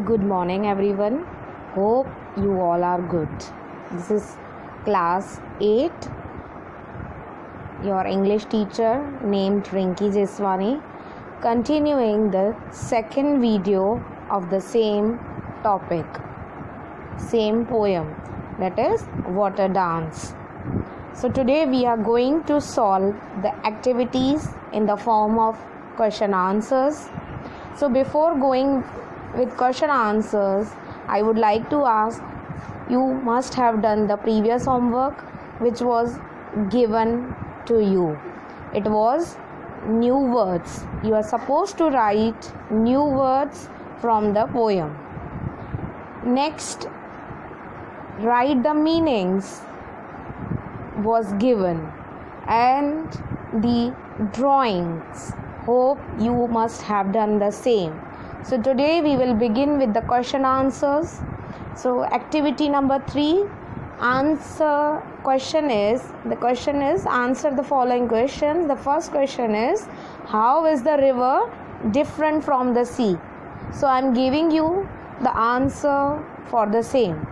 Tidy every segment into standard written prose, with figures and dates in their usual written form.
Good morning, everyone. Hope you all are good. This is class 8. Your English teacher named Rinki Jeswani, continuing the second video of the same topic, same poem, that is Water Dance. So today we are going to solve the activities in the form of question answers. So before going with question answers, I would like to ask, you must have done the previous homework which was given to you. It was new words. You are supposed to write new words from the poem. Next, write the meanings was given and the drawings. Hope you must have done the same. So today we will begin with the question answers. So activity number 3, the question is answer the following questions. The first question is, how is the river different from the sea? So I am giving you the answer for the same.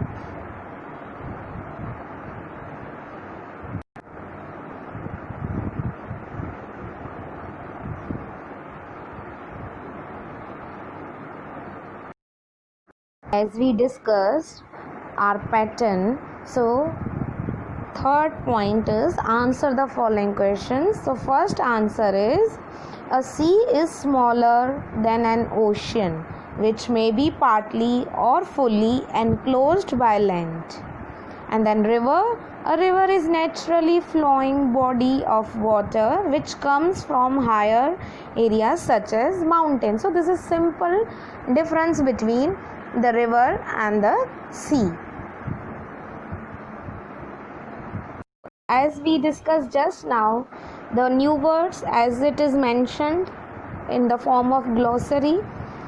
As we discussed our pattern, so third point is answer the following questions. So first answer is, a sea is smaller than an ocean, which may be partly or fully enclosed by land. And then a river is naturally flowing body of water which comes from higher areas such as mountains. So this is simple difference between the river and the sea. As we discussed just now, the new words as it is mentioned in the form of glossary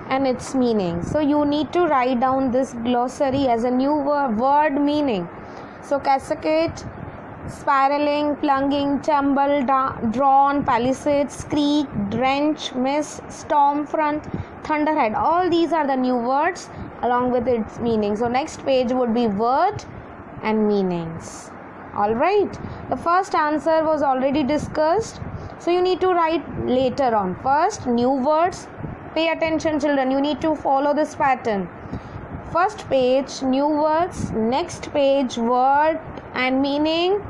and its meaning. So you need to write down this glossary as a new word meaning. So cascade, spiraling, plunging, tumble, drawn, palisades, creek, drench, miss, storm front, thunderhead. All these are the new words along with its meaning. So next page would be word and meanings. Alright, the first answer was already discussed, so you need to write later on. First, new words. Pay attention, children, you need to follow this pattern. First page, new words. Next page, word and meaning.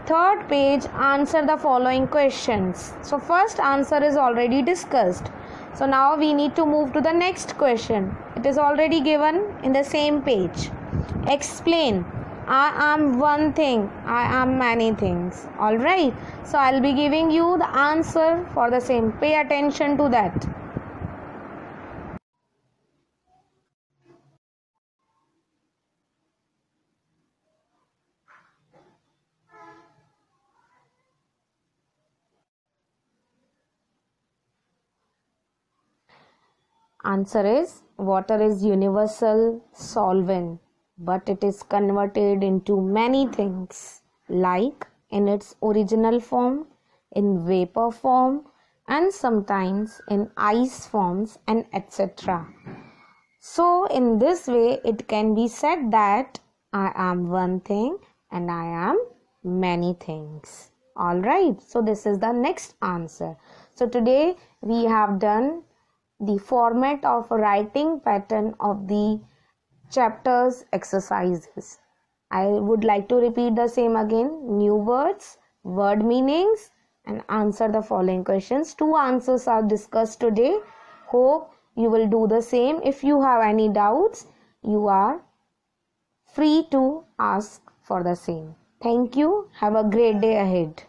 Third page, answer the following questions. So first answer is already discussed. So now we need to move to the next question. It is already given in the same page. Explain. I am one thing, I am many things. Alright. So I will be giving you the answer for the same. Pay attention to that. Answer is, water is universal solvent, but it is converted into many things, like in its original form, in vapor form, and sometimes in ice forms, and etc. So in this way it can be said that I am one thing and I am many things. Alright, so this is the next answer. So today we have done the format of writing pattern of the chapters exercises. I would like to repeat the same again. New words, word meanings, and answer the following questions. 2 answers are discussed today. Hope you will do the same. If you have any doubts, you are free to ask for the same. Thank you. Have a great day ahead.